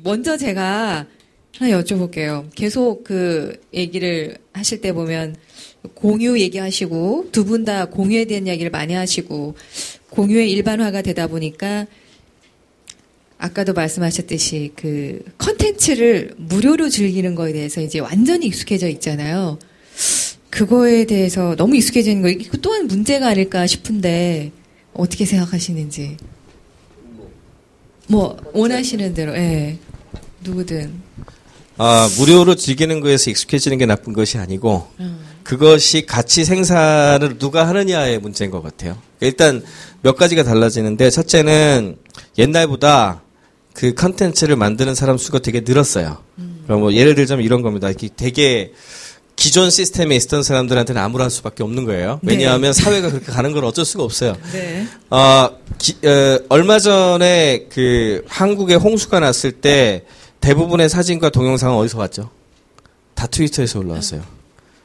먼저 제가 하나 여쭤볼게요. 계속 그 얘기를 하실 때 보면 공유 얘기하시고 두 분 다 공유에 대한 이야기를 많이 하시고 공유의 일반화가 되다 보니까 아까도 말씀하셨듯이 그 컨텐츠를 무료로 즐기는 거에 대해서 이제 완전히 익숙해져 있잖아요. 그거에 대해서 너무 익숙해지는 거 이거 또한 문제가 아닐까 싶은데 어떻게 생각하시는지. 뭐 원하시는 대로 예. 누구든. 무료로 즐기는 거에서 익숙해지는 게 나쁜 것이 아니고 그것이 가치 생산을 누가 하느냐의 문제인 것 같아요. 일단 몇 가지가 달라지는데 첫째는 옛날보다 그 컨텐츠를 만드는 사람 수가 되게 늘었어요. 그럼 뭐 예를 들자면 이런 겁니다. 되게 기존 시스템에 있었던 사람들한테는 암울할 수밖에 없는 거예요. 왜냐하면 네. 사회가 그렇게 가는 걸 어쩔 수가 없어요. 네. 얼마 전에 그 한국에 홍수가 났을 때 대부분의 사진과 동영상은 어디서 왔죠? 다 트위터에서 올라왔어요.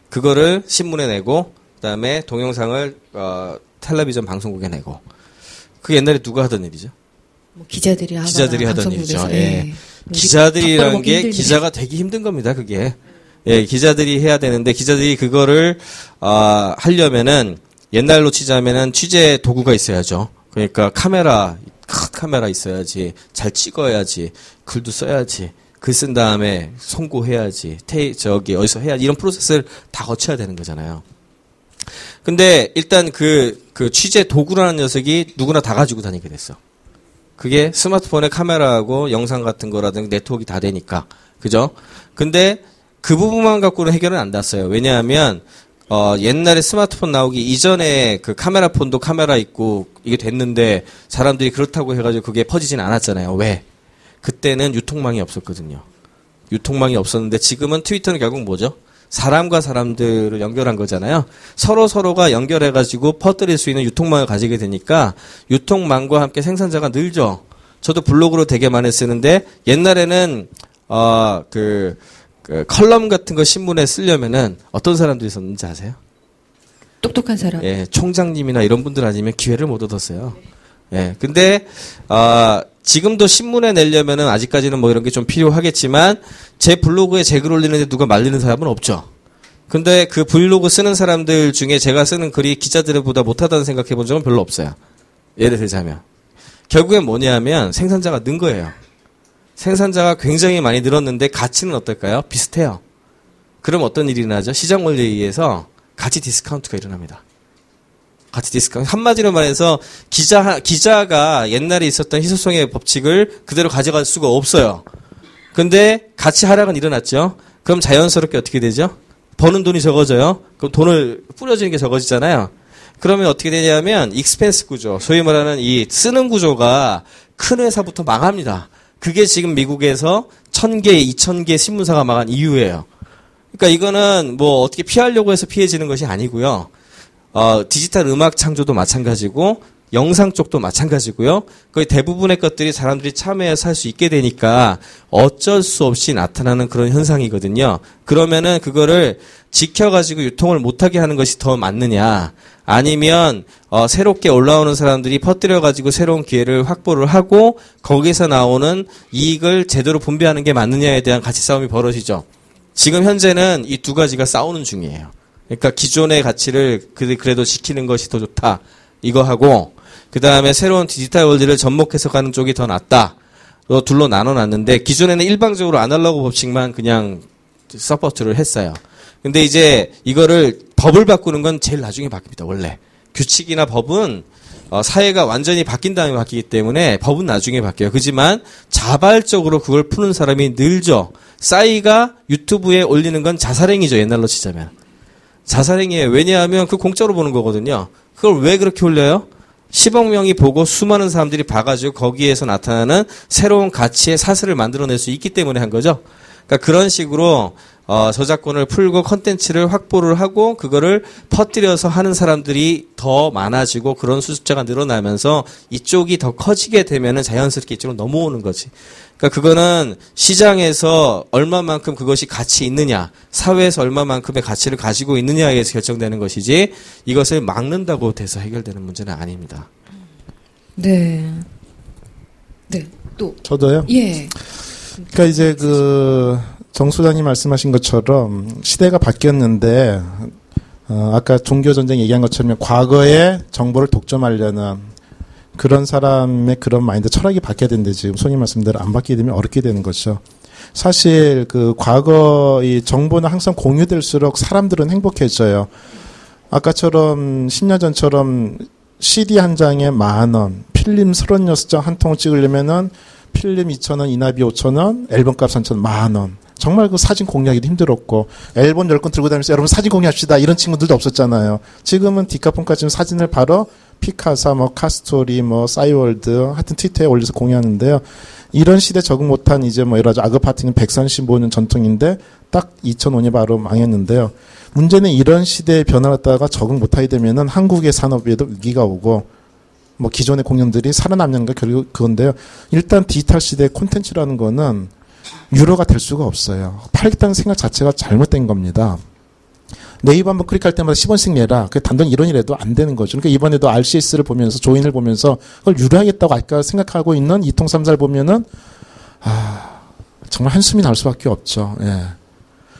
그거를 신문에 내고 그다음에 동영상을 텔레비전 방송국에 내고. 그게 옛날에 누가 하던 일이죠? 뭐 기자들이 하던 일이죠. 예. 기자들이라는 게 힘들네. 기자가 되게 힘든 겁니다. 그게. 예, 기자들이 해야 되는데 기자들이 그거를 하려면은 옛날로 치자면은 취재 도구가 있어야죠. 그러니까 큰 카메라 있어야지, 잘 찍어야지, 글도 써야지, 글 쓴 다음에 송고해야지, 어디서 해야지 이런 프로세스를 다 거쳐야 되는 거잖아요. 근데 일단 그 취재 도구라는 녀석이 누구나 다 가지고 다니게 됐어. 그게 스마트폰에 카메라하고 영상 같은 거라든지 네트워크가 다 되니까. 그죠? 근데 그 부분만 갖고는 해결은 안 됐어요. 왜냐하면 옛날에 스마트폰 나오기 이전에 그 카메라폰도 카메라 있고 이게 됐는데 사람들이 그렇다고 해가지고 그게 퍼지진 않았잖아요. 왜? 그때는 유통망이 없었거든요. 유통망이 없었는데 지금은 트위터는 결국 뭐죠? 사람과 사람들을 연결한 거잖아요. 서로가 연결해가지고 퍼뜨릴 수 있는 유통망을 가지게 되니까 유통망과 함께 생산자가 늘죠. 저도 블로그로 되게 많이 쓰는데 옛날에는 그 컬럼 같은 거 신문에 쓰려면은 어떤 사람들이 썼는지 아세요? 똑똑한 사람. 예, 총장님이나 이런 분들 아니면 기회를 못 얻었어요. 예, 근데 지금도 신문에 내려면은 아직까지는 뭐 이런 게 좀 필요하겠지만 제 블로그에 제 글 올리는데 누가 말리는 사람은 없죠. 근데 그 블로그 쓰는 사람들 중에 제가 쓰는 글이 기자들보다 못하다는 생각해 본 적은 별로 없어요. 예를 들자면 결국엔 뭐냐면 생산자가 는 거예요. 생산자가 굉장히 많이 늘었는데 가치는 어떨까요? 비슷해요. 그럼 어떤 일이 일어나죠? 시장 원리에 의해서 가치 디스카운트가 일어납니다. 가치 디스카운트. 한마디로 말해서 기자가 옛날에 있었던 희소성의 법칙을 그대로 가져갈 수가 없어요. 근데 가치 하락은 일어났죠. 그럼 자연스럽게 어떻게 되죠? 버는 돈이 적어져요. 그럼 돈을 뿌려주는 게 적어지잖아요. 그러면 어떻게 되냐면 익스펜스 구조, 소위 말하는 이 쓰는 구조가 큰 회사부터 망합니다. 그게 지금 미국에서 1000개, 2000개 신문사가 망한 이유예요. 그러니까 이거는 뭐 어떻게 피하려고 해서 피해지는 것이 아니고요. 디지털 음악 창조도 마찬가지고 영상 쪽도 마찬가지고요. 거의 대부분의 것들이 사람들이 참여해서 할 수 있게 되니까 어쩔 수 없이 나타나는 그런 현상이거든요. 그러면은 그거를 지켜가지고 유통을 못하게 하는 것이 더 맞느냐. 아니면 새롭게 올라오는 사람들이 퍼뜨려가지고 새로운 기회를 확보를 하고 거기서 나오는 이익을 제대로 분배하는 게 맞느냐에 대한 가치 싸움이 벌어지죠. 지금 현재는 이 두 가지가 싸우는 중이에요. 그러니까 기존의 가치를 그래도 지키는 것이 더 좋다. 이거 하고 그 다음에 새로운 디지털 원리를 접목해서 가는 쪽이 더 낫다. 둘로 나눠놨는데 기존에는 일방적으로 아날로그 법칙만 그냥 서포트를 했어요. 근데 이제 이거를 법을 바꾸는 건 제일 나중에 바뀝니다. 원래 규칙이나 법은 사회가 완전히 바뀐 다음에 바뀌기 때문에 법은 나중에 바뀌어요. 그렇지만 자발적으로 그걸 푸는 사람이 늘죠. 싸이가 유튜브에 올리는 건 자살행위죠. 옛날로 치자면 자살행위예요. 왜냐하면 그 공짜로 보는 거거든요. 그걸 왜 그렇게 올려요? 10억 명이 보고 수많은 사람들이 봐가지고 거기에서 나타나는 새로운 가치의 사슬을 만들어낼 수 있기 때문에 한 거죠. 그러니까 그런 식으로 저작권을 풀고 컨텐츠를 확보를 하고 그거를 퍼뜨려서 하는 사람들이 더 많아지고 그런 수습자가 늘어나면서 이쪽이 더 커지게 되면은 자연스럽게 이쪽으로 넘어오는 거지. 그러니까 그거는 시장에서 얼마만큼 그것이 가치 있느냐, 사회에서 얼마만큼의 가치를 가지고 있느냐에 의해서 결정되는 것이지 이것을 막는다고 돼서 해결되는 문제는 아닙니다. 네. 네. 또 저도요? 예. 그러니까 이제 정 소장님 말씀하신 것처럼 시대가 바뀌었는데 아까 종교 전쟁 얘기한 것처럼 과거의 정보를 독점하려는 그런 사람의 그런 마인드 철학이 바뀌어야 되는데 지금 손님 말씀대로 안 바뀌게 되면 어렵게 되는 거죠. 사실 과거 이 정보는 항상 공유될수록 사람들은 행복해져요. 아까처럼 10년 전처럼 CD 한 장에 10,000원, 필름 36장 한 통을 찍으려면은 필름 2,000원, 인화비 5,000원, 앨범값 3,000원, 10,000원. 정말 사진 공유하기도 힘들었고, 앨범 10권 들고 다니면서 여러분 사진 공유합시다. 이런 친구들도 없었잖아요. 지금은 디카폰까지는 사진을 바로 피카사, 카스토리, 싸이월드, 하여튼 트위터에 올려서 공유하는데요. 이런 시대 적응 못한 이제 여러 가지 아그 파티는 135년 전통인데 딱 2005년에 바로 망했는데요. 문제는 이런 시대의 변화를 갖다가 적응 못하게 되면은 한국의 산업에도 위기가 오고, 기존의 공연들이 살아남는가 결국 그건데요. 일단 디지털 시대의 콘텐츠라는 거는 유료가 될 수가 없어요. 팔겠다는 생각 자체가 잘못된 겁니다. 네이버 한번 클릭할 때마다 10원씩 내라. 그 단돈 1원이라도 안 되는 거죠. 그러니까 이번에도 RCS를 보면서 조인을 보면서 그걸 유료하겠다고 아까 생각하고 있는 이통삼사를 보면은 정말 한숨이 날 수밖에 없죠. 예.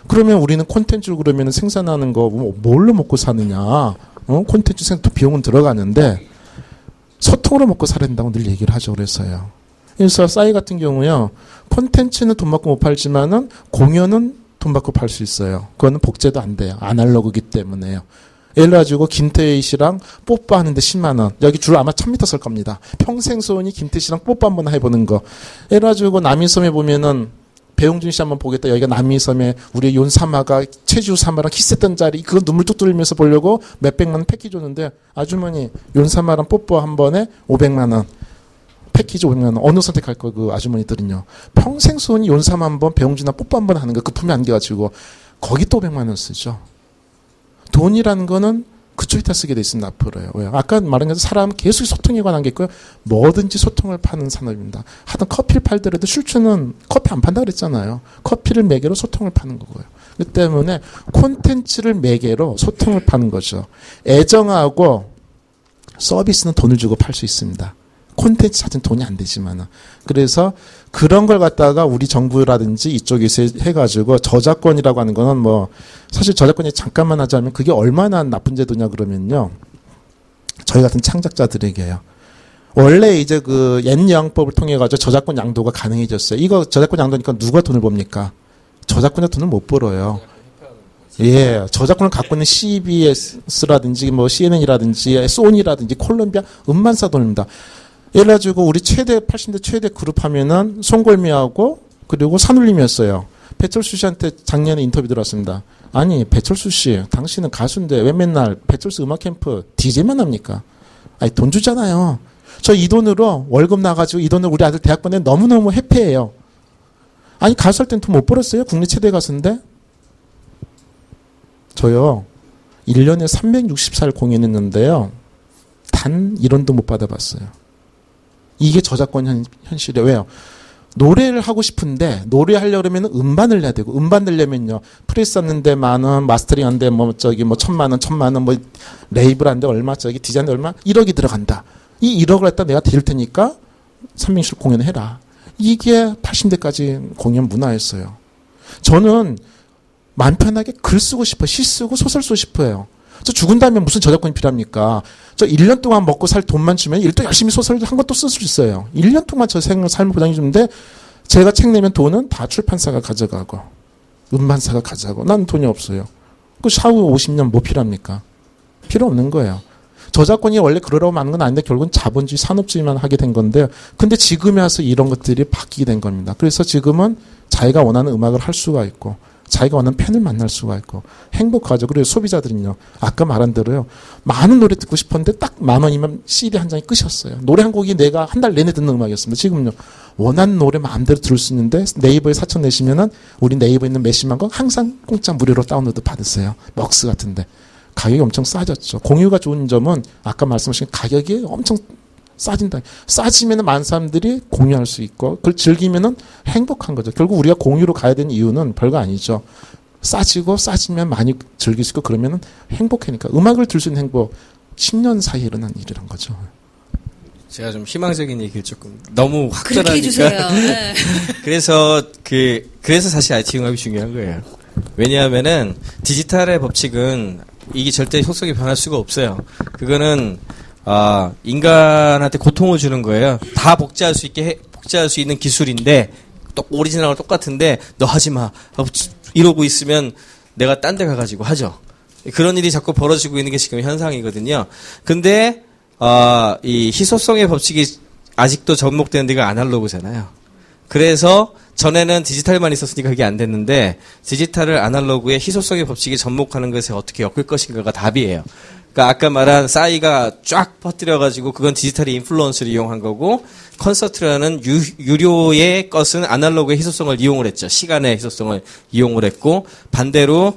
그러면 우리는 콘텐츠를 그러면 생산하는 거 뭘로 먹고 사느냐? 콘텐츠 생산도 비용은 들어가는데 소통으로 먹고 살아야 된다고 늘 얘기를 하죠. 그래서요. 그래서 싸이 같은 경우요. 콘텐츠는 돈 받고 못 팔지만은 공연은 돈 받고 팔 수 있어요. 그거는 복제도 안 돼요. 아날로그기 때문에요. 예를 가지고 김태희 씨랑 뽀뽀하는데 10만 원. 여기 줄 아마 1000m 설 겁니다. 평생 소원이 김태희 씨랑 뽀뽀 한번 해보는 거. 예를 가지고 남이섬에 보면은 배용준 씨 한번 보겠다. 여기가 남이섬에 우리 윤사마가 최주 사마랑 키스했던 자리 그거 눈물 뚝 뚫리면서 보려고 몇백만 원 패키지 줬는데 아주머니 윤사마랑 뽀뽀 한 번에 500만 원. 패키지 500만 원. 어느 선택할 거 그 아주머니들은요. 평생 소원이 윤사마 한 번 배용준이나 뽀뽀 한 번 하는 거 그 품에 안겨가지고 거기 또 500만 원 쓰죠. 돈이라는 거는 그쪽에다 쓰게 돼 있습니다. 앞으로요. 왜요? 아까 말한 것처럼 사람은 계속 소통에 관한 게 있고요. 뭐든지 소통을 파는 산업입니다. 하여튼 커피를 팔더라도 술주는 커피 안 판다 그랬잖아요. 커피를 매개로 소통을 파는 거고요. 그 때문에 콘텐츠를 매개로 소통을 파는 거죠. 애정하고 서비스는 돈을 주고 팔 수 있습니다. 콘텐츠 자체는 돈이 안 되지만은. 그래서 그런 걸 갖다가 우리 정부라든지 이쪽에서 해가지고 저작권이라고 하는 거는 사실 저작권이 잠깐만 하자면 그게 얼마나 나쁜 제도냐 그러면요. 저희 같은 창작자들에게요. 원래 이제 옛 영법을 통해가지고 저작권 양도가 가능해졌어요. 이거 저작권 양도니까 누가 돈을 법니까? 저작권자 돈을 못 벌어요. 예, 저작권을 갖고 있는 CBS라든지 CNN이라든지 소니라든지 콜롬비아 음반사 돈입니다. 예를 가지고 우리 80대 최대 그룹 하면은 송골매하고 그리고 산울림이었어요. 배철수 씨한테 작년에 인터뷰 들었습니다. 아니 배철수 씨 당신은 가수인데 왜 맨날 배철수 음악 캠프 DJ만 합니까? 아니 돈 주잖아요. 저 이 돈으로 월급 나가지고 이 돈으로 우리 아들 대학 보내 너무너무 해피해요. 아니 가수 할 땐 돈 못 벌었어요? 국내 최대 가수인데? 저요 1년에 360살 공연했는데요. 단 1원도 못 받아봤어요. 이게 저작권 현실이에요. 왜요? 노래를 하고 싶은데 노래하려고 하면 음반을 내야 되고 음반 내려면요. 프레스 하는데 10,000원, 마스터링 하는데 1,000만 원, 레이블 하는데 얼마, 디자인데 얼마? 1억이 들어간다. 이 1억을 갖다 내가 드릴 테니까 360 공연을 해라. 이게 80대까지 공연 문화였어요. 저는 마음 편하게 글 쓰고 싶어요. 시 쓰고 소설 쓰고 싶어요. 저 죽은 다음에 무슨 저작권이 필요합니까? 저 1년 동안 먹고 살 돈만 주면 일도 열심히 소설 한 것도 쓸 수 있어요. 1년 동안 저 삶을 보장해 주는데 제가 책 내면 돈은 다 출판사가 가져가고 음반사가 가져가고 난 돈이 없어요. 그 샤워 50년 뭐 필요합니까? 필요 없는 거예요. 저작권이 원래 그러라고 하는 건 아닌데 결국은 자본주의 산업주의만 하게 된 건데요. 근데 지금에 와서 이런 것들이 바뀌게 된 겁니다. 그래서 지금은 자기가 원하는 음악을 할 수가 있고 자기가 원하는 팬을 만날 수가 있고 행복하죠. 그리고 소비자들은요. 아까 말한 대로요. 많은 노래 듣고 싶었는데 딱 10,000원이면 CD 한 장이 끝이었어요. 노래 한 곡이 내가 한 달 내내 듣는 음악이었습니다. 지금요. 원하는 노래 마음대로 들을 수 있는데 네이버에 4,000 내시면은 우리 네이버에 있는 몇십만 곡 항상 공짜 무료로 다운로드 받으세요. 먹스 같은데. 가격이 엄청 싸졌죠. 공유가 좋은 점은 아까 말씀하신 가격이 엄청 싸진다. 싸지면 많은 사람들이 공유할 수 있고 그걸 즐기면 행복한 거죠. 결국 우리가 공유로 가야 되는 이유는 별거 아니죠. 싸지면 많이 즐길 수 있고 그러면 행복하니까. 음악을 들을 수 있는 행복 10년 사이에 일어난 일이란 거죠. 제가 좀 희망적인 얘기를 조금 너무 그렇게 해주세요. 확전하니까. 네. 그래서 사실 IT 융합이 중요한 거예요. 왜냐하면은 디지털의 법칙은 이게 절대 속성이 변할 수가 없어요. 그거는 인간한테 고통을 주는 거예요. 다 복제할 수 있는 기술인데 또 오리지널과 똑같은데 너 하지 마 하고 이러고 있으면 내가 딴 데 가가지고 하죠. 그런 일이 자꾸 벌어지고 있는 게 지금 현상이거든요. 근데 이 희소성의 법칙이 아직도 접목되는 데가 아날로그잖아요. 그래서 전에는 디지털만 있었으니까 그게 안 됐는데 디지털을 아날로그의 희소성의 법칙이 접목하는 것에 어떻게 엮을 것인가가 답이에요. 그러니까 아까 말한 싸이가 쫙 퍼뜨려가지고 그건 디지털의 인플루언스를 이용한 거고 콘서트라는 유료의 것은 아날로그의 희소성을 이용을 했죠. 시간의 희소성을 이용을 했고 반대로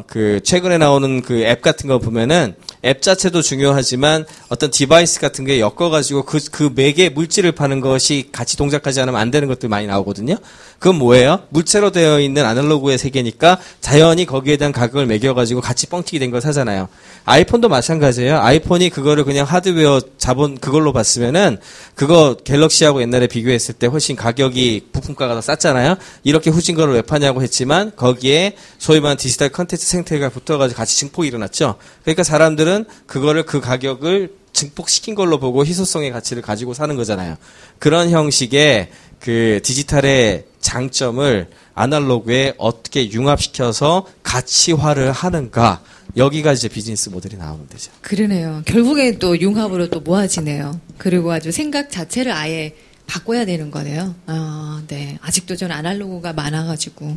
그 최근에 나오는 그 앱 같은 거 보면은 앱 자체도 중요하지만 어떤 디바이스 같은 게 엮어가지고 그 매개 물질을 파는 것이 같이 동작하지 않으면 안 되는 것들 많이 나오거든요. 그건 뭐예요? 물체로 되어 있는 아날로그의 세계니까 자연히 거기에 대한 가격을 매겨가지고 같이 뻥튀기 된 걸 사잖아요. 아이폰도 마찬가지예요. 아이폰이 그거를 그냥 하드웨어 자본 그걸로 봤으면은 그거 갤럭시하고 옛날에 비교했을 때 훨씬 가격이 부품가가 더 쌌잖아요. 이렇게 후진 거를 왜 파냐고 했지만 거기에 소위 말하는 디지털 컨텐츠 생태계가 붙어가지고 같이 증폭이 일어났죠. 그러니까 사람들은 그거를 그 가격을 증폭시킨 걸로 보고 희소성의 가치를 가지고 사는 거잖아요. 그런 형식의 그 디지털의 장점을 아날로그에 어떻게 융합시켜서 가치화를 하는가. 여기가 이제 비즈니스 모델이 나오는 데죠. 그러네요. 결국엔 또 융합으로 또 모아지네요. 그리고 아주 생각 자체를 아예 바꿔야 되는 거네요. 네. 아직도 전 아날로그가 많아가지고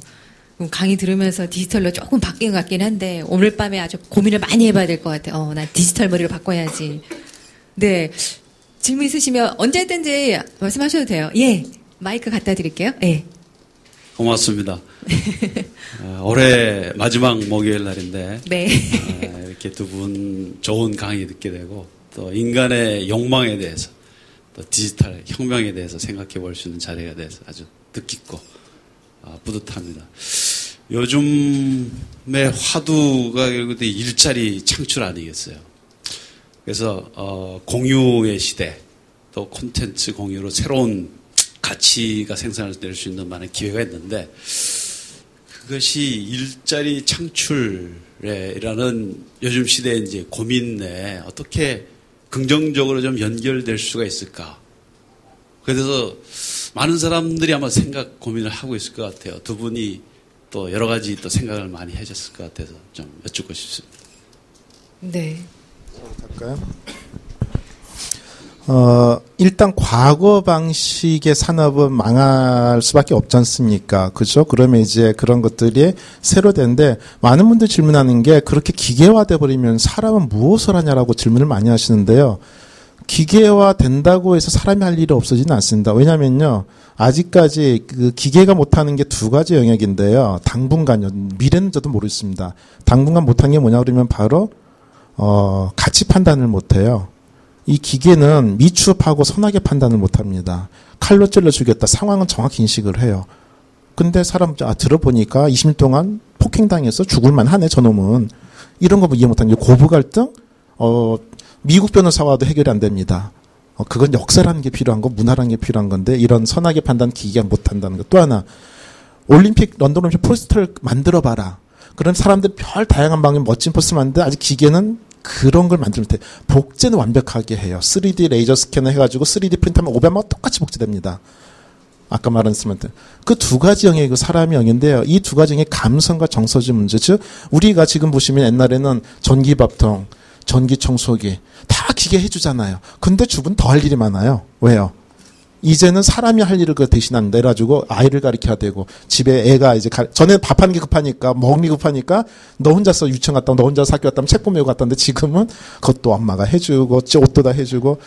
강의 들으면서 디지털로 조금 바뀐 것 같긴 한데 오늘 밤에 아주 고민을 많이 해봐야 될 것 같아요. 난 디지털 머리로 바꿔야지. 네. 질문 있으시면 언제든지 말씀하셔도 돼요. 예. 마이크 갖다 드릴게요. 예. 고맙습니다. 올해 마지막 목요일 날인데 네. 이렇게 두 분 좋은 강의 듣게 되고 또 인간의 욕망에 대해서 또 디지털 혁명에 대해서 생각해 볼 수 있는 자리가 돼서 아주 뜻깊고 뿌듯합니다. 요즘의 화두가 결국 일자리 창출 아니겠어요. 그래서 공유의 시대 또 콘텐츠 공유로 새로운 가치가 생산될 수 있는 많은 기회가 있는데 그것이 일자리 창출이라는 요즘 시대의 이제 고민에 어떻게 긍정적으로 좀 연결될 수가 있을까? 그래서 많은 사람들이 아마 고민을 하고 있을 것 같아요. 두 분이 또 여러 가지 또 생각을 많이 해줬을 것 같아서 좀 여쭙고 싶습니다. 네. 할까요? 일단 과거 방식의 산업은 망할 수밖에 없지 않습니까? 그죠? 그러면 이제 그런 것들이 새로 되는데 많은 분들 질문하는 게 그렇게 기계화돼 버리면 사람은 무엇을 하냐라고 질문을 많이 하시는데요. 기계화 된다고 해서 사람이 할 일이 없어지는 않습니다. 왜냐면요. 아직까지 그 기계가 못하는 게 두 가지 영역인데요. 당분간요. 미래는 저도 모르겠습니다. 당분간 못한 게 뭐냐 그러면 바로 가치 판단을 못해요. 이 기계는 미추업하고 선하게 판단을 못합니다. 칼로 찔러 죽였다. 상황은 정확히 인식을 해요. 근데 사람 들어보니까 20년 동안 폭행당해서 죽을만 하네 저놈은. 이런 거 이해 못하는 게 고부 갈등? 미국 변호사와도 해결이 안 됩니다. 그건 역사라는 게 필요한 거, 문화라는 게 필요한 건데 이런 선하게 판단 기계가 못한다는 것. 또 하나 런던 올림픽 포스터를 만들어봐라. 그런 사람들 별 다양한 방향 멋진 포스터 만드는데 아직 기계는 그런 걸 만들면 돼. 복제는 완벽하게 해요. 3D 레이저 스캐너 해가지고 3D 프린트하면 500만 똑같이 복제됩니다. 아까 말한 스마트. 그 두 가지 영역이 그 사람의 영역인데요. 이 두 가지 영역의 감성과 정서적 문제. 즉 우리가 지금 보시면 옛날에는 전기밥통, 전기청소기 다 기계 해주잖아요. 근데 주부는 더 할 일이 많아요. 왜요? 이제는 사람이 할 일을 그 대신한다. 이래가지고 아이를 가르쳐야 되고 집에 애가 이제 전에는 밥하는 게 급하니까 먹는 게 급하니까 너 혼자서 유치원 갔다 오면 너 혼자서 학교 갔다 오면 책 보면 갔다 오는데 지금은 그것도 엄마가 해주고 옷도 다 해주고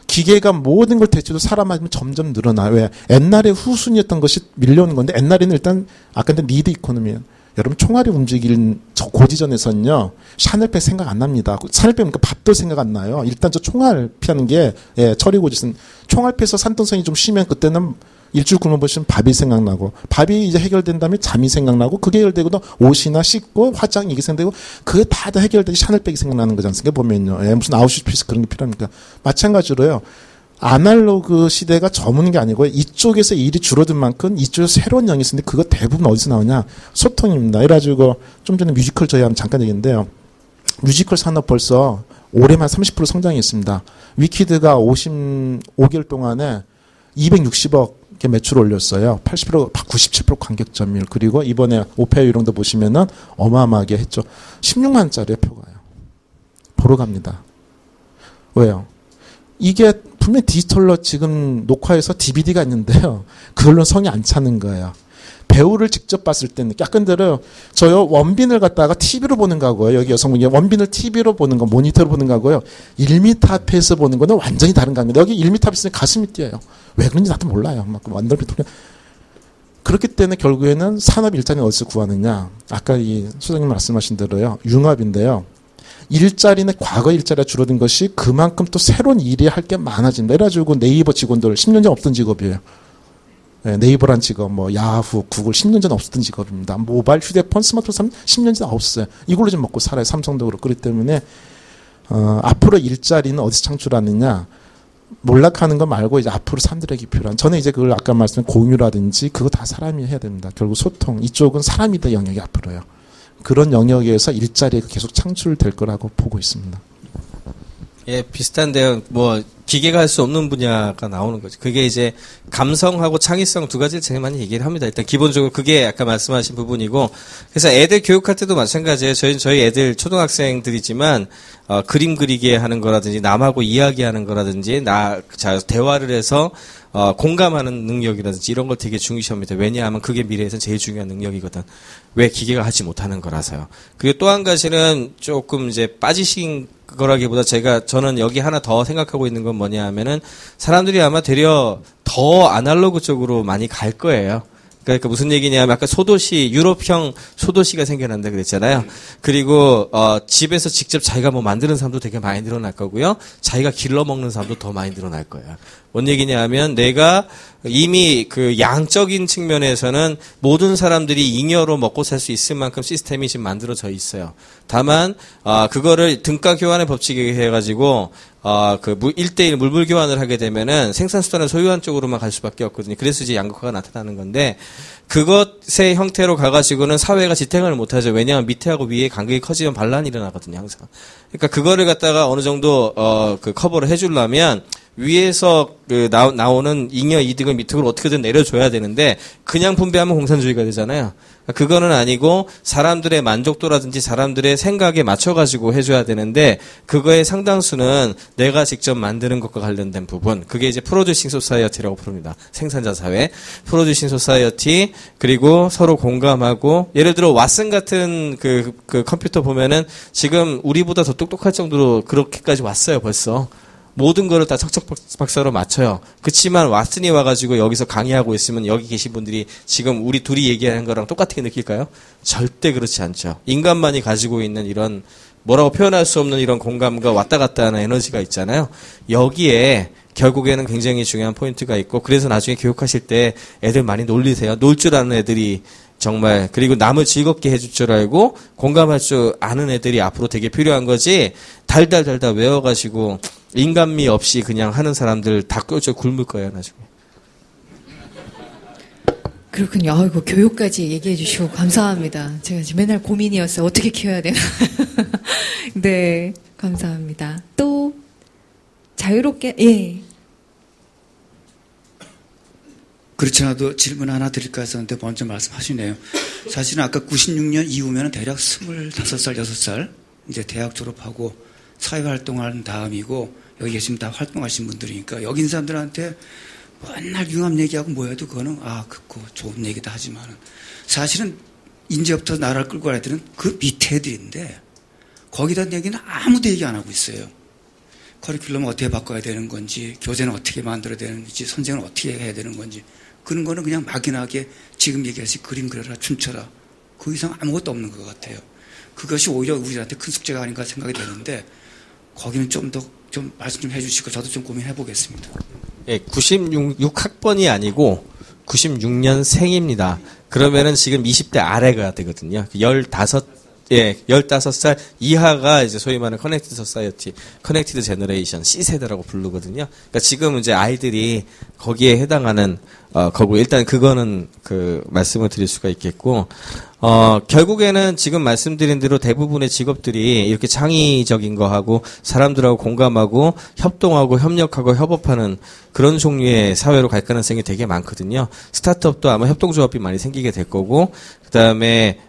기계가 모든 걸 대체도 사람한테 점점 늘어나요. 왜? 옛날에 후순위였던 것이 밀려오는 건데 옛날에는 일단 아까 니드 이코노미예요. 여러분 총알이 움직이는 저 고지전에서는요 샤넬백 생각 안 납니다. 샤넬백 그러니까 밥도 생각 안 나요. 일단 저 총알 피하는 게 처리 고지선 총알 피해서 산동성이 좀 쉬면 그때는 일주일 굶어 보시면 밥이 생각나고 밥이 이제 해결된 다음에 잠이 생각나고 그게 해결되고도 옷이나 씻고 화장 이게 생각되고 그게 다 해결되지 샤넬백이 생각나는 거지 않습니까? 보면요. 무슨 아우슈피스 그런 게 필요합니까? 마찬가지로요. 아날로그 시대가 저무는 게 아니고요. 이쪽에서 일이 줄어든 만큼 이쪽에서 새로운 영역이 있는데 그거 대부분 어디서 나오냐? 소통입니다. 이래가지고 좀 전에 뮤지컬 저희 한번 잠깐 얘기했는데요. 뮤지컬 산업 벌써 올해만 30% 성장했습니다. 위키드가 55개월 동안에 260억 개 매출 올렸어요. 80%, 97% 관객점률. 그리고 이번에 오페라 유령도 보시면은 어마어마하게 했죠. 16만짜리 표가요. 보러 갑니다. 왜요? 이게 분명히 디지털로 지금 녹화해서 DVD가 있는데요. 그걸로 성이 안 차는 거예요. 배우를 직접 봤을 때는 약간대로 저요 원빈을 갖다가 TV로 보는 거고요. 여기 여성분이 원빈을 TV로 보는 거, 모니터로 보는 거고요. 1m 앞에서 보는 거는 완전히 다른 겁니다. 여기 1m 앞에서 가슴이 뛰어요. 왜 그런지 나도 몰라요. 막 완전 그렇기 때문에 결국에는 산업 일자리는 어디서 구하느냐? 아까 이 소장님 말씀하신 대로요. 융합인데요. 일자리는 과거 일자리가 줄어든 것이 그만큼 또 새로운 일이 할 게 많아진다. 이래가지고 네이버 직원들 10년 전 없던 직업이에요. 네이버란 직업, 뭐 야후, 구글 10년 전 없었던 직업입니다. 모바일, 휴대폰, 스마트폰 10년 전 없어요. 이걸로 좀 먹고 살아요. 삼성도 그렇고. 그렇기 때문에 앞으로 일자리는 어디서 창출하느냐? 몰락하는 거 말고 이제 앞으로 사람들에게 필요한. 저는 이제 그걸 아까 말씀드린 공유라든지 그거 다 사람이 해야 됩니다. 결국 소통. 이쪽은 사람이 될 영역이 앞으로요. 그런 영역에서 일자리가 계속 창출될 거라고 보고 있습니다. 예, 비슷한데요. 뭐 기계가 할 수 없는 분야가 나오는 거죠. 그게 이제 감성하고 창의성 두 가지를 제일 많이 얘기를 합니다. 일단 기본적으로 그게 아까 말씀하신 부분이고, 그래서 애들 교육할 때도 마찬가지예요. 저희 애들 초등학생들이지만 그림 그리게 하는 거라든지 남하고 이야기하는 거라든지 대화를 해서 공감하는 능력이라든지 이런 걸 되게 중요시합니다. 왜냐하면 그게 미래에서 제일 중요한 능력이거든. 왜 기계가 하지 못하는 거라서요. 그리고 또 한 가지는 조금 이제 빠지신 거라기보다 저는 여기 하나 더 생각하고 있는 건 뭐냐 하면은 사람들이 아마 되려 더 아날로그 쪽으로 많이 갈 거예요. 그러니까 무슨 얘기냐면 아까 소도시, 유럽형 소도시가 생겨난다 그랬잖아요. 그리고 집에서 직접 자기가 뭐 만드는 사람도 되게 많이 늘어날 거고요. 자기가 길러 먹는 사람도 더 많이 늘어날 거예요. 뭔 얘기냐 하면 내가 이미 그 양적인 측면에서는 모든 사람들이 잉여로 먹고 살 수 있을 만큼 시스템이 지금 만들어져 있어요. 다만 그거를 등가 교환의 법칙에 해가지고 그 1대1 물물 교환을 하게 되면은 생산수단을 소유한 쪽으로만 갈 수밖에 없거든요. 그래서 이제 양극화가 나타나는 건데 그것의 형태로 가가지고는 사회가 지탱을 못하죠. 왜냐하면 밑에하고 위에 간격이 커지면 반란이 일어나거든요, 항상. 그러니까 그거를 갖다가 어느 정도 그 커버를 해주려면 위에서 나오는 잉여 이득을 밑으로 어떻게든 내려줘야 되는데 그냥 분배하면 공산주의가 되잖아요. 그거는 아니고 사람들의 만족도라든지 사람들의 생각에 맞춰가지고 해줘야 되는데 그거의 상당수는 내가 직접 만드는 것과 관련된 부분, 그게 이제 프로듀싱 소사이어티라고 부릅니다. 생산자 사회. 프로듀싱 소사이어티, 그리고 서로 공감하고, 예를 들어 왓슨 같은 그 컴퓨터 보면은 지금 우리보다 더 똑똑할 정도로 그렇게까지 왔어요, 벌써. 모든 거를 다 척척박사로 맞춰요. 그치만 왓슨이 와가지고 여기서 강의하고 있으면 여기 계신 분들이 지금 우리 둘이 얘기하는 거랑 똑같게 느낄까요? 절대 그렇지 않죠. 인간만이 가지고 있는 이런 뭐라고 표현할 수 없는 이런 공감과 왔다 갔다 하는 에너지가 있잖아요. 여기에 결국에는 굉장히 중요한 포인트가 있고, 그래서 나중에 교육하실 때 애들 많이 놀리세요. 놀 줄 아는 애들이 정말, 그리고 남을 즐겁게 해줄 줄 알고 공감할 줄 아는 애들이 앞으로 되게 필요한 거지, 달달달달 외워가지고 인간미 없이 그냥 하는 사람들 다 꼴ጭ 굶을 거예요, 나중에. 그렇군요. 아이고, 교육까지 얘기해 주시고 감사합니다. 제가 지금 맨날 고민이었어요. 어떻게 키워야 되나. 네, 감사합니다. 또 자유롭게, 예. 그렇지 않아도 질문 하나 드릴까 했었는데 먼저 말씀하시네요. 사실은 아까 96년 이후면 대략 25살, 6살 이제 대학 졸업하고 사회활동하는 다음이고, 여기 계시면 다 활동하신 분들이니까 여기 있는 사람들한테 맨날 융합 얘기하고 뭐해도 그거는 그거 좋은 얘기다 하지만은 사실은 이제부터 나라를 끌고 가야 되는 그 밑에 애들인데 거기다 얘기는 아무도 얘기 안 하고 있어요. 커리큘럼을 어떻게 바꿔야 되는 건지, 교재는 어떻게 만들어야 되는지, 선생은 어떻게 해야 되는 건지, 그런 거는 그냥 막연하게 지금 얘기하시 그림 그려라, 춤춰라, 그 이상 아무것도 없는 것 같아요. 그것이 오히려 우리한테 큰 숙제가 아닌가 생각이 되는데 거기는 좀 더 좀 말씀 좀 해주시고 저도 좀 고민해 보겠습니다. 예, 96학번이 아니고 96년생입니다. 그러면은 지금 20대 아래가 되거든요. 15살 이하가 이제 소위 말하는 커넥티드 소사이어티, 커넥티드 제너레이션 C세대라고 부르거든요. 그러니까 지금 이제 아이들이 거기에 해당하는 거고 일단 그거는 그 말씀을 드릴 수가 있겠고 결국에는 지금 말씀드린 대로 대부분의 직업들이 이렇게 창의적인 거 하고 사람들하고 공감하고 협동하고 협력하고 협업하는 그런 종류의 사회로 갈 가능성이 되게 많거든요. 스타트업도 아마 협동조합이 많이 생기게 될 거고 그다음에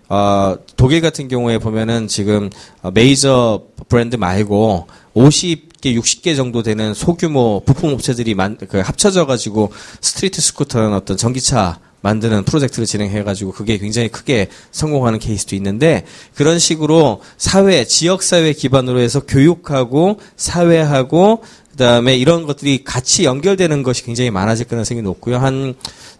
독일 같은 경우에 보면은 지금 메이저 브랜드 말고 50개, 60개 정도 되는 소규모 부품 업체들이 합쳐져 가지고 스트리트 스쿠터라는 어떤 전기차 만드는 프로젝트를 진행해가지고 그게 굉장히 크게 성공하는 케이스도 있는데 그런 식으로 사회, 지역사회 기반으로 해서 교육하고 사회하고 그다음에 이런 것들이 같이 연결되는 것이 굉장히 많아질 가능성이 높고요.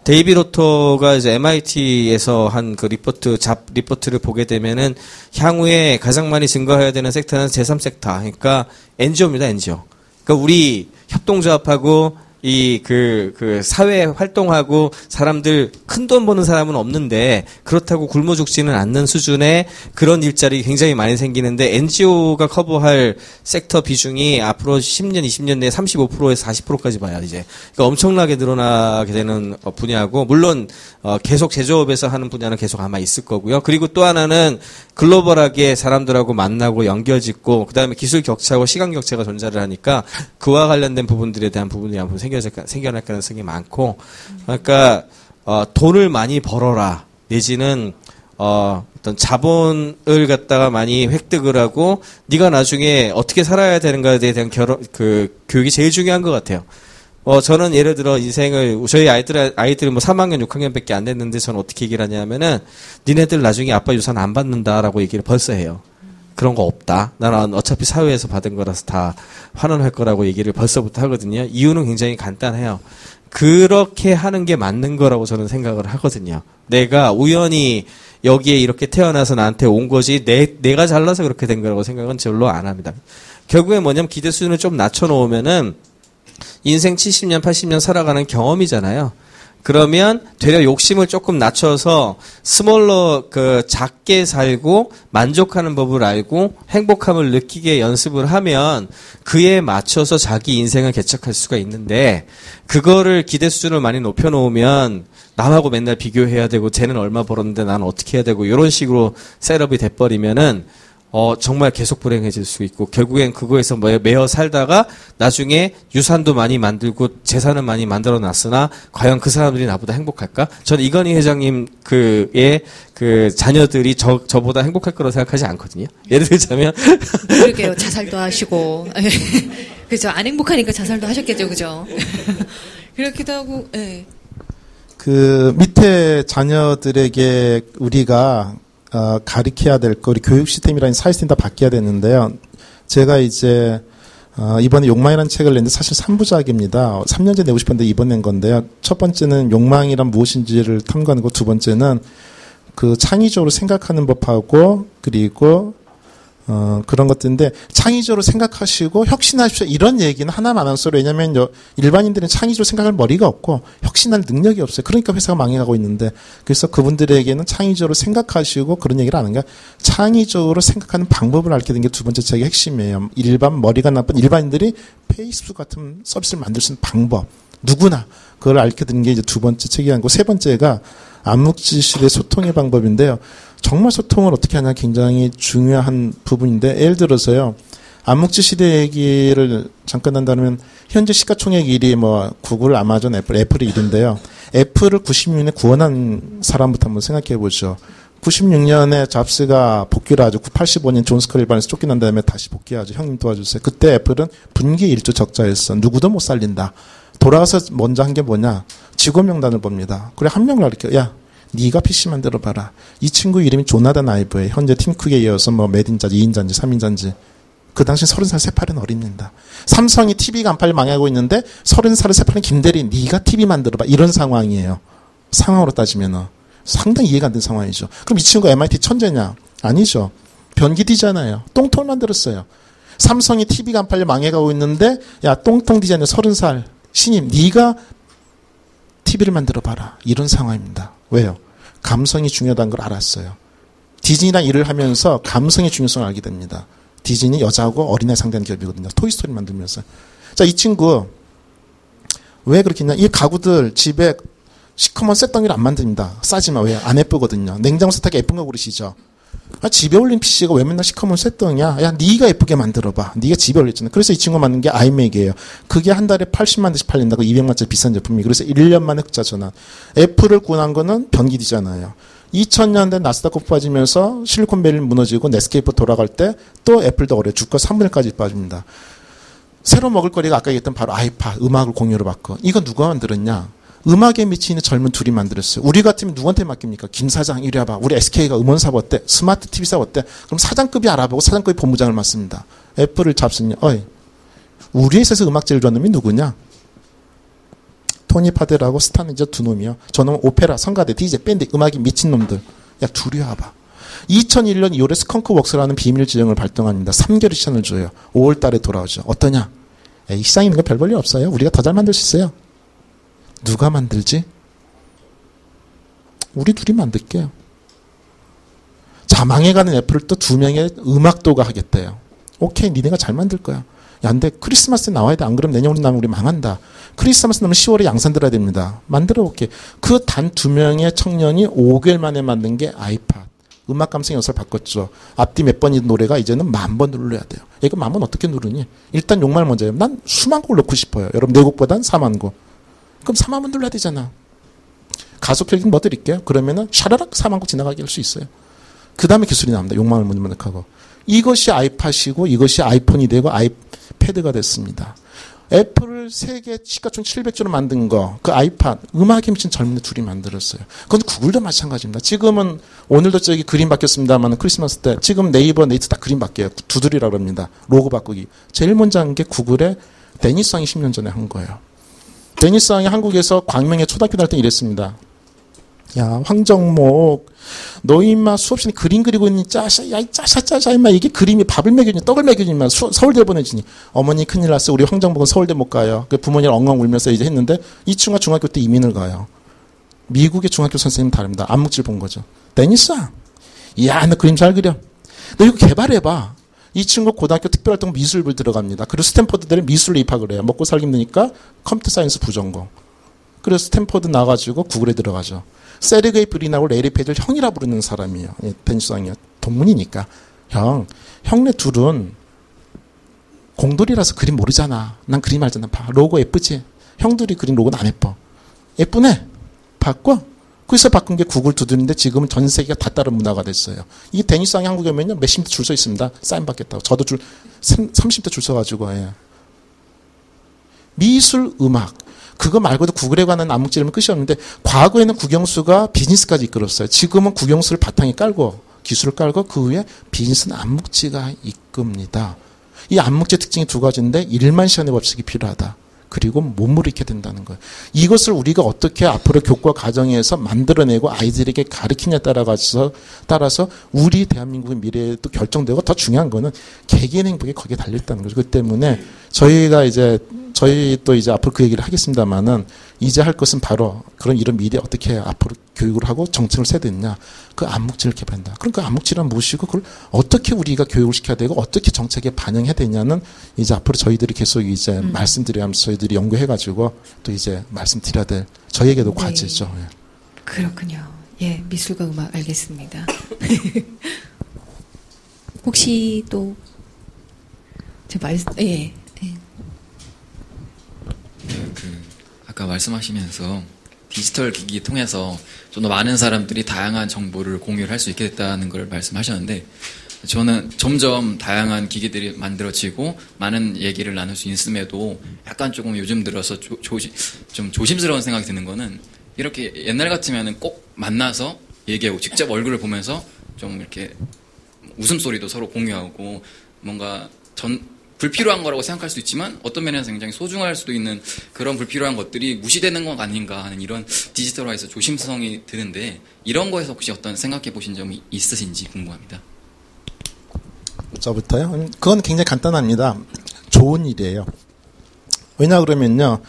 데이비 로터가 이제 MIT에서 한 그 리포트를 보게 되면은 향후에 가장 많이 증가해야 되는 섹터는 제3섹터. 그러니까 NGO입니다, NGO. 그러니까 우리 협동조합하고 그 사회 활동하고 사람들 큰 돈 버는 사람은 없는데 그렇다고 굶어 죽지는 않는 수준의 그런 일자리 굉장히 많이 생기는데 NGO가 커버할 섹터 비중이 앞으로 10년, 20년 내에 35%에서 40%까지 봐야 이제. 그러니까 엄청나게 늘어나게 되는 분야고 물론 계속 제조업에서 하는 분야는 계속 아마 있을 거고요. 그리고 또 하나는 글로벌하게 사람들하고 만나고 연결짓고 그다음에 기술 격차하고 시간 격차가 존재를 하니까 그와 관련된 부분들에 대한 부분이 한번 생겨날 가능성이 많고 그러니까 돈을 많이 벌어라 내지는 어떤 자본을 갖다가 많이 획득을 하고 네가 나중에 어떻게 살아야 되는가에 대한 교육이 제일 중요한 것 같아요. 저는 예를 들어 인생을 저희 아이들은 뭐 3학년 6학년밖에 안 됐는데 저는 어떻게 얘기를 하냐면은 니네들 나중에 아빠 유산 안 받는다라고 얘기를 벌써 해요. 그런 거 없다. 나는 어차피 사회에서 받은 거라서 다 환원할 거라고 얘기를 벌써부터 하거든요. 이유는 굉장히 간단해요. 그렇게 하는 게 맞는 거라고 저는 생각을 하거든요. 내가 우연히 여기에 이렇게 태어나서 나한테 온 거지 내가 잘나서 그렇게 된 거라고 생각은 별로 안 합니다. 결국에 뭐냐면 기대 수준을 좀 낮춰놓으면은 인생 70년, 80년 살아가는 경험이잖아요. 그러면 되려 욕심을 조금 낮춰서 스몰러 작게 살고 만족하는 법을 알고 행복함을 느끼게 연습을 하면 그에 맞춰서 자기 인생을 개척할 수가 있는데 그거를 기대 수준을 많이 높여놓으면 남하고 맨날 비교해야 되고 쟤는 얼마 벌었는데 나는 어떻게 해야 되고 이런 식으로 셋업이 돼버리면은 정말 계속 불행해질 수 있고, 결국엔 그거에서 매어 살다가 나중에 유산도 많이 만들고 재산은 많이 만들어 놨으나, 과연 그 사람들이 나보다 행복할까? 저는 이건희 회장님 그 자녀들이 저보다 행복할 거라고 생각하지 않거든요. 예를 들자면. 그러게요. 자살도 하시고. 그죠. 안 행복하니까 자살도 하셨겠죠. 그죠. 그렇기도 하고, 예. 그 밑에 자녀들에게 우리가 가르쳐야 될 거, 우리 교육 시스템이라는 사회 시스템 다 바뀌어야 되는데요. 제가 이제 이번에 욕망이라는 책을 냈는데 사실 3부작입니다. 3년 전에 내고 싶었는데 이번 낸 건데요. 첫 번째는 욕망이란 무엇인지를 탐구하는 거, 두 번째는 그 창의적으로 생각하는 법하고, 그리고 그런 것들인데, 창의적으로 생각하시고 혁신하십시오, 이런 얘기는 하나만 안 써요. 왜냐면 일반인들은 창의적으로 생각할 머리가 없고 혁신할 능력이 없어요. 그러니까 회사가 망해가고 있는데, 그래서 그분들에게는 창의적으로 생각하시고 그런 얘기를 하는 거야. 창의적으로 생각하는 방법을 알게 된 게 두 번째 책의 핵심이에요. 일반 머리가 나쁜 일반인들이 페이스북 같은 서비스를 만들 수 있는 방법, 누구나 그걸 알게 된 게 이제 두 번째 책이 아니고, 세 번째가 암묵지시의 소통의 방법인데요. 정말 소통을 어떻게 하냐 굉장히 중요한 부분인데, 예를 들어서요, 암묵지 시대 얘기를 잠깐 한다면, 현재 시가총액 1위 구글, 아마존, 애플이 1인데요. 애플을 96년에 구원한 사람부터 한번 생각해 보죠. 96년에 잡스가 복귀를 하죠. 85년 존 스컬리반에서 쫓겨난 다음에 다시 복귀하죠. 형님 도와주세요. 그때 애플은 분기 1조 적자였어. 누구도 못 살린다. 돌아와서 먼저 한 게 뭐냐? 직원 명단을 봅니다. 그래, 한 명을 가르쳐. 야, 네가 PC 만들어봐라. 이 친구 이름이 조나단 아이브예요. 현재 팀쿡에 이어서 매딘자지, 2인자인지 3인자인지. 그 당시 30살 새파란 어린입니다. 삼성이 TV가 안 팔려 망하고 있는데 30살을 새파란 김대리, 네가 TV 만들어봐. 이런 상황이에요. 상황으로 따지면 상당히 이해가 안 되는 상황이죠. 그럼 이 친구가 MIT 천재냐? 아니죠. 변기디잖아요. 똥통을 만들었어요. 삼성이 TV가 안 팔려 망해가고 있는데, 야, 똥통 디자이너 30살 신임, 네가 TV를 만들어봐라. 이런 상황입니다. 왜요? 감성이 중요하다는 걸 알았어요. 디즈니랑 일을 하면서 감성의 중요성을 알게 됩니다. 디즈니 여자하고 어린아이 상대하는 기업이거든요. 토이스토리 만들면서. 자, 이 친구 왜 그렇게 했냐. 이 가구들 집에 시커먼 쇳덩이를 안 만듭니다. 싸지만 왜? 안 예쁘거든요. 냉장고 세탁기 예쁜 거 고르시죠. 집에 올린 PC가 왜 맨날 시커먼 쇳덩이야? 야, 네가 예쁘게 만들어봐. 네가 집에 올렸잖아. 그래서 이 친구가 만든 게 아이맥이에요. 그게 한 달에 80만 대씩 팔린다고 200만짜리 비싼 제품이. 그래서 1년 만에 흑자 전환. 애플을 구한 거는 변기디잖아요. 2000년대 나스닥 빠지면서 실리콘밸리 무너지고 넷스케이프 돌아갈 때 또 애플도 어려 주가 3분의 1까지 빠집니다. 새로 먹을 거리가 아까 얘기했던 바로 아이팟, 음악을 공유로 바꿔. 이거 누가 만들었냐? 음악에 미치는 젊은 둘이 만들었어요. 우리 같으면 누구한테 맡깁니까? 김 사장 이리 와봐. 우리 SK가 음원 사업 어때? 스마트 TV 사업 어때? 그럼 사장급이 알아보고 사장급이 본부장을 맡습니다. 애플을 잡습니다. 어이, 우리 회사에서 음악 제일 좋아하는 놈이 누구냐? 토니 파델하고 스타니저 두 놈이요. 저놈은 오페라, 성가대, DJ, 밴드, 음악이 미친 놈들. 야, 둘이 와봐. 2001년 2월에 스컹크웍스라는 비밀 지형을 발동합니다. 3개월 시간을 줘요. 5월 달에 돌아오죠. 어떠냐? 에이, 시장에 있는 거 별 볼일 없어요. 우리가 더 잘 만들 수 있어요. 누가 만들지? 우리 둘이 만들게요. 자, 망해가는 애플을 또 2명의 음악도가 하겠대요. 오케이, 니네가 잘 만들 거야. 야, 근데 크리스마스에 나와야 돼. 안 그러면 내년으로 나면 우리 망한다. 크리스마스 나면 10월에 양산 들어야 됩니다. 만들어 볼게. 그 단 2명의 청년이 5개월 만에 만든 게 아이팟. 음악 감성 요소를 바꿨죠. 앞뒤 몇 번이던 노래가 이제는 10,000번 눌러야 돼요. 이거 10,000번 어떻게 누르니? 일단 욕말 먼저 해요. 난 수만 곡을 넣고 싶어요. 여러분, 4곡보단 4만 곡. 그럼 4만번 눌러야 되잖아. 가속혈긴 뭐 드릴게요? 그러면은 샤라락 4만 곡 지나가게 할 수 있어요. 그 다음에 기술이 나옵니다. 욕망을 먼저 하고. 이것이 아이팟이고 이것이 아이폰이 되고 아이패드가 됐습니다. 애플을 세계 시가총 700조로 만든 거, 그 아이팟, 음악에 미친 젊은이들 둘이 만들었어요. 그건 구글도 마찬가지입니다. 지금은 오늘도 저기 그림 바뀌었습니다만 크리스마스 때 지금 네이버, 네이트 다 그림 바뀌어요. 두드리라고 합니다. 로고 바꾸기. 제일 먼저 한 게 구글의 데니스 왕이 10년 전에 한 거예요. 데니스 왕이 한국에서 광명에 초등학교 다닐 때 이랬습니다. 야, 황정목, 너 임마 수없이 그림 그리고 있니? 짜샤, 야, 이 짜샤, 임마. 이게 그림이 밥을 먹여주니, 떡을 먹여주니, 임마. 서울대 보내주니. 어머니 큰일 났어. 우리 황정목은 서울대 못 가요. 그 부모님 엉엉 울면서 이제 했는데, 이 친구가 중학교 때 이민을 가요. 미국의 중학교 선생님 다릅니다. 안목질 본 거죠. 데니스 왕, 야, 너 그림 잘 그려. 너 이거 개발해봐. 이 친구 고등학교 특별활동 미술부 들어갑니다. 그리고 스탠퍼드대를 미술로 입학을 해요. 먹고 살기 힘드니까 컴퓨터 사이언스 부전공. 그래서 스탠퍼드 나가지고 구글에 들어가죠. 세르게이 브린하고 레리 페이지를 형이라 부르는 사람이에요. 데니스 왕이요. 동문이니까. 형네 둘은 공돌이라서 그림 모르잖아. 난 그림 알잖아. 봐. 로고 예쁘지? 형들이 그린 로고는 안 예뻐. 예쁘네. 바꿔. 그래서 바꾼 게 구글 두드리는데 지금은 전 세계가 다 따른 문화가 됐어요. 이 데니스 왕이 한국에 오면요. 몇십 대 줄 서 있습니다. 사인 받겠다고. 저도 30대 줄 서가지고. 예. 미술, 음악. 그거 말고도 구글에 관한 암묵질은 끝이 없는데 과거에는 국영수가 비즈니스까지 이끌었어요. 지금은 국영수를 바탕에 깔고 기술을 깔고 그 위에 비즈니스는 암묵지가 이끕니다. 이 암묵지의 특징이 두 가지인데 1만 시간의 법칙이 필요하다. 그리고 몸으로 익혀야 된다는 거예요. 이것을 우리가 어떻게 앞으로 교과 과정에서 만들어내고 아이들에게 가르치냐에 따라서 우리 대한민국의 미래도 결정되고 더 중요한 거는 개개인 행복이 거기에 달려있다는 거죠. 그렇기 때문에 저희 또 이제 앞으로 그 얘기를 하겠습니다만은 이제 할 것은 바로 이런 미래 어떻게 앞으로 교육을 하고 정책을 세야 되느냐. 그 암묵지를 개발한다. 그럼 그 암묵지란 무엇이고 그걸 어떻게 우리가 교육을 시켜야 되고 어떻게 정책에 반영해야 되냐는 이제 앞으로 저희들이 계속 이제 말씀드려야면서 저희들이 연구해가지고 또 이제 말씀드려야 될 저희에게도 네. 과제죠. 예. 그렇군요. 예, 미술과 음악 알겠습니다. 혹시 또 예. 아까 말씀하시면서 디지털 기기 통해서 좀 더 많은 사람들이 다양한 정보를 공유를 할 수 있게 됐다는 걸 말씀하셨는데 저는 점점 다양한 기기들이 만들어지고 많은 얘기를 나눌 수 있음에도 약간 조금 요즘 들어서 좀 조심스러운 생각이 드는 거는 이렇게 옛날 같으면은 꼭 만나서 얘기하고 직접 얼굴을 보면서 좀 이렇게 웃음소리도 서로 공유하고 뭔가 불필요한 거라고 생각할 수 있지만 어떤 면에서 굉장히 소중할 수도 있는 그런 불필요한 것들이 무시되는 건 아닌가 하는 이런 디지털화에서 조심성이 드는데 이런 거에서 혹시 어떤 생각해 보신 점이 있으신지 궁금합니다. 저부터요? 그건 굉장히 간단합니다. 좋은 일이에요. 왜냐 그러면요.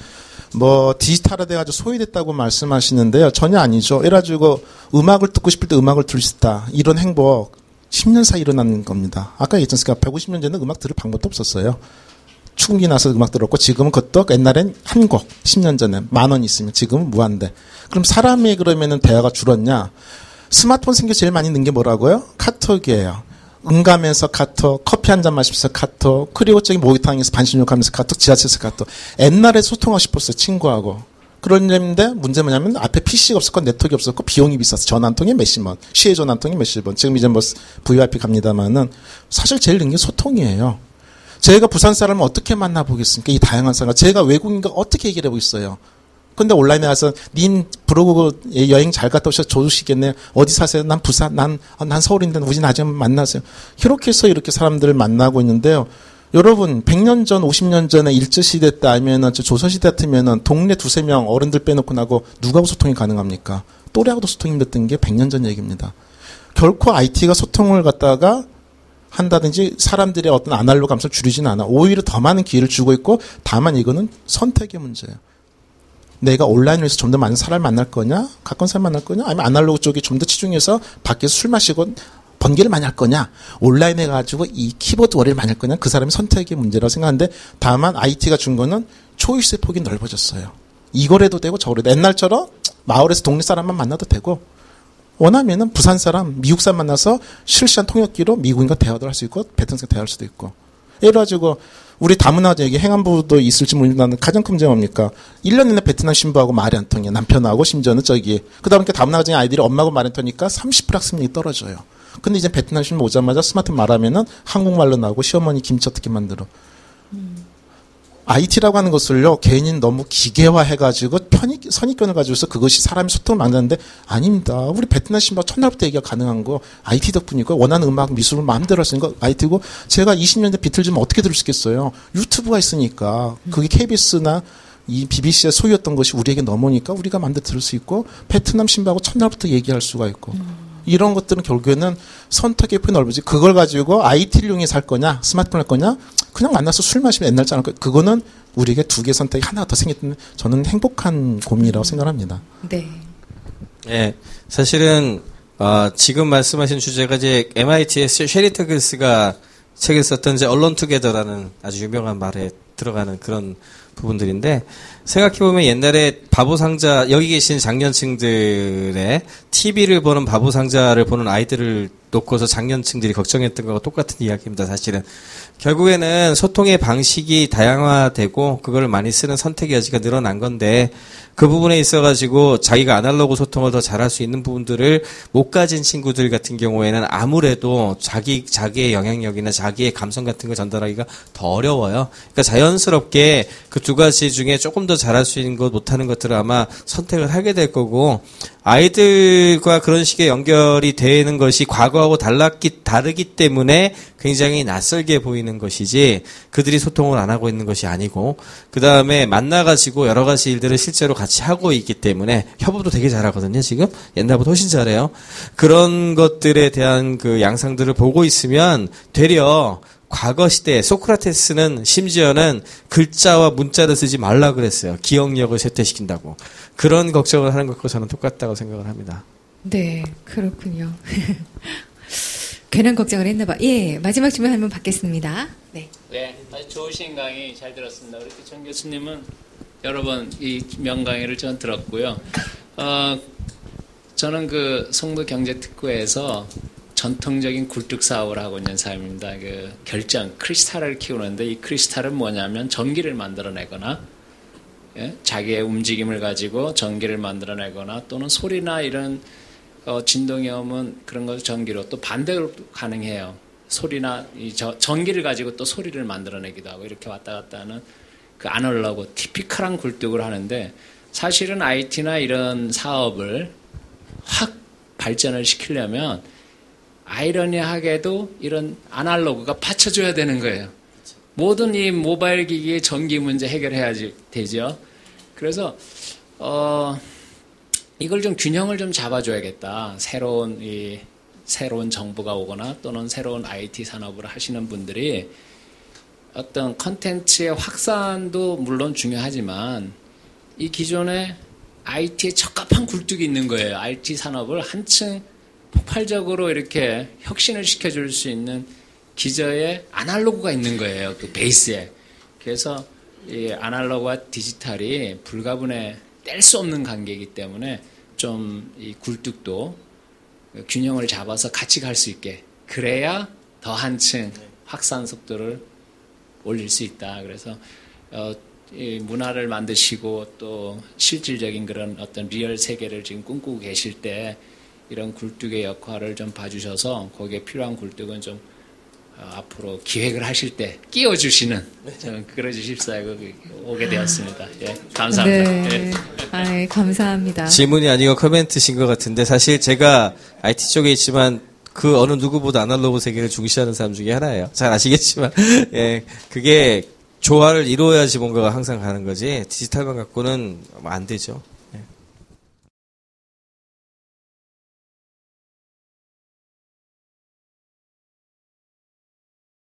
뭐 디지털화돼가지고 소외됐다고 말씀하시는데요. 전혀 아니죠. 이래가지고 음악을 듣고 싶을 때 음악을 들을 수 있다. 이런 행복 10년 사이 일어나는 겁니다. 아까 얘기했지 않습니까? 150년 전에는 음악 들을 방법도 없었어요. 추궁기 나서 음악 들었고 지금은 그것도 옛날엔 한 곡 10년 전에 10,000원 있으면 지금은 무한대. 그럼 사람이 그러면은 대화가 줄었냐? 스마트폰 생겨 제일 많이 넣은 게 뭐라고요? 카톡이에요. 응가면서 카톡, 커피 한 잔 마시면서 카톡, 그리고 저기 목욕탕에서 반신욕하면서 카톡, 지하철에서 카톡. 옛날에 소통하고 싶었어요, 친구하고. 그런 점인데 문제 뭐냐면 앞에 PC가 없었고 네트워크가 없었고 비용이 비쌌어. 전화 한 통에 몇십 원, 시의 전화 한 통에 몇십 원. 지금 이제 뭐 VIP 갑니다만은 사실 제일 능게 소통이에요. 제가 부산 사람을 어떻게 만나보겠습니까? 이 다양한 사람. 제가 외국인과 어떻게 얘기를 해보겠어요? 근데 온라인에 와서 님 브로그 여행 잘 갔다 오셔서 좋으시겠네요. 어디 사세요? 난 부산, 난 서울인데 우리 나중에 만나세요. 이렇게 해서 이렇게 사람들을 만나고 있는데요. 여러분 100년 전 50년 전에 일제시대 때 아니면 조선시대 같으면 동네 두세 명 어른들 빼놓고 나고 누구하고 소통이 가능합니까? 또래하고도 소통이 힘들던 게 100년 전 얘기입니다. 결코 IT가 소통을 갖다가 한다든지 사람들의 어떤 아날로그 감성을 줄이지는 않아. 오히려 더 많은 기회를 주고 있고 다만 이거는 선택의 문제예요. 내가 온라인에서 좀 더 많은 사람을 만날 거냐? 가까운 사람 만날 거냐? 아니면 아날로그 쪽에 좀 더 치중해서 밖에서 술 마시고 번개를 많이 할 거냐? 온라인에 가지고 이 키보드 월요를 많이 할 거냐? 그 사람의 선택의 문제라고 생각하는데 다만 IT가 준 거는 초이스의 폭이 넓어졌어요. 이걸 해도 되고 저걸 해도 옛날처럼 마을에서 동네 사람만 만나도 되고 원하면은 부산 사람, 미국 사람 만나서 실시간 통역기로 미국인과 대화도 할 수 있고 베트남과 대화할 수도 있고 이래가지고 우리 다문화 여기 행안부도 있을지 모르는 가장 큰 문제가 뭡니까? 1년 내내 베트남 신부하고 말이 안 통해. 남편하고 심지어는 저기. 그다음에 다문화 중에 아이들이 엄마하고 말이 안 통하니까 30% 학습력이 떨어져요. 근데 이제 베트남 신부 오자마자 스마트폰 말하면은 한국말로 나오고 시어머니 김치 어떻게 만들어. IT라고 하는 것을요, 괜히 너무 기계화해가지고 선입견을 가지고서 그것이 사람의 소통을 만드는데 아닙니다. 우리 베트남 신부가 첫날부터 얘기가 가능한 거 IT 덕분이고 원하는 음악, 미술을 마음대로 할 수 있는 거 IT고 제가 20년 전 비틀즈면 어떻게 들을 수 있겠어요. 유튜브가 있으니까 그게 KBS나 이 BBC의 소유였던 것이 우리에게 넘어오니까 우리가 마음대로 들을 수 있고 베트남 신부하고 첫날부터 얘기할 수가 있고 이런 것들은 결국에는 선택의 폭이 넓어지. 그걸 가지고 IT를 이용해서 할 거냐, 스마트폰 할 거냐, 그냥 만나서 술 마시면 옛날처럼 그거는 우리에게 두 개 선택이 하나가 더 생겼다면 저는 행복한 고민이라고 생각합니다. 네. 예, 사실은 지금 말씀하신 주제가 이제 MIT의 셰리 터글스가 책을 썼던 이제 언론 투게더라는 아주 유명한 말에 들어가는 그런 부분들인데 생각해보면 옛날에 바보상자 여기 계신 장년층들의 TV를 보는 바보상자를 보는 아이들을 놓고서 장년층들이 걱정했던 거와 똑같은 이야기입니다. 사실은 결국에는 소통의 방식이 다양화되고 그걸 많이 쓰는 선택의 여지가 늘어난 건데 그 부분에 있어가지고 자기가 아날로그 소통을 더 잘할 수 있는 부분들을 못 가진 친구들 같은 경우에는 아무래도 자기의 영향력이나 자기의 감성 같은 걸 전달하기가 더 어려워요. 그러니까 자연스럽게 그 두 가지 중에 조금 더 잘할 수 있는 것, 못하는 것들을 아마 선택을 하게 될 거고 아이들과 그런 식의 연결이 되는 것이 과거하고 다르기 때문에 굉장히 낯설게 보이는 것이지 그들이 소통을 안 하고 있는 것이 아니고 그 다음에 만나가지고 여러 가지 일들을 실제로 같이 하고 있기 때문에 협업도 되게 잘하거든요. 지금 옛날보다 훨씬 잘해요. 그런 것들에 대한 그 양상들을 보고 있으면 되려 과거 시대에 소크라테스는 심지어는 글자와 문자를 쓰지 말라 그랬어요. 기억력을 쇠퇴시킨다고. 그런 걱정을 하는 것과 저는 똑같다고 생각을 합니다. 네, 그렇군요. 괜한 걱정을 했나 봐. 예, 마지막 질문 한번 받겠습니다. 네. 네, 아주 좋으신 강의 잘 들었습니다. 우리 정 교수님은 여러 번 이 명강의를 전 들었고요. 저는 그 송도경제특구에서 전통적인 굴뚝 사업을 하고 있는 사람입니다. 그 결정, 크리스탈을 키우는데 이 크리스탈은 뭐냐면 전기를 만들어내거나 예? 자기의 움직임을 가지고 전기를 만들어내거나 또는 소리나 이런 진동이 오면 그런 것을 전기로 또 반대로 가능해요. 소리나 전기를 가지고 또 소리를 만들어내기도 하고 이렇게 왔다 갔다 하는 그 아날로그 티피컬한 굴뚝을 하는데 사실은 IT나 이런 사업을 확 발전을 시키려면 아이러니하게도 이런 아날로그가 받쳐줘야 되는 거예요. 모든 이 모바일 기기의 전기 문제 해결해야지 되죠. 그래서 이걸 좀 균형을 좀 잡아줘야겠다. 새로운 정부가 오거나 또는 새로운 IT 산업을 하시는 분들이 어떤 컨텐츠의 확산도 물론 중요하지만 이 기존에 IT에 적합한 굴뚝이 있는 거예요. IT 산업을 한층 폭발적으로 이렇게 혁신을 시켜줄 수 있는 기저에 아날로그가 있는 거예요. 그 베이스에. 그래서 이 아날로그와 디지털이 불가분의 뗄 수 없는 관계이기 때문에 좀 이 굴뚝도 균형을 잡아서 같이 갈 수 있게, 그래야 더 한층 확산 속도를 올릴 수 있다. 그래서 이 문화를 만드시고 또 실질적인 그런 어떤 리얼 세계를 지금 꿈꾸고 계실 때 이런 굴뚝의 역할을 좀 봐주셔서 거기에 필요한 굴뚝은 좀 앞으로 기획을 하실 때 끼워주시는, 저는 그러주십사고 오게 되었습니다. 예, 감사합니다. 네. 예. 아이, 감사합니다. 질문이 아니고 코멘트신 것 같은데, 사실 제가 IT 쪽에 있지만 그 어느 누구보다 아날로그 세계를 중시하는 사람 중에 하나예요. 잘 아시겠지만, 예, 그게 조화를 이루어야지 뭔가가 항상 가는 거지, 디지털만 갖고는 안 되죠.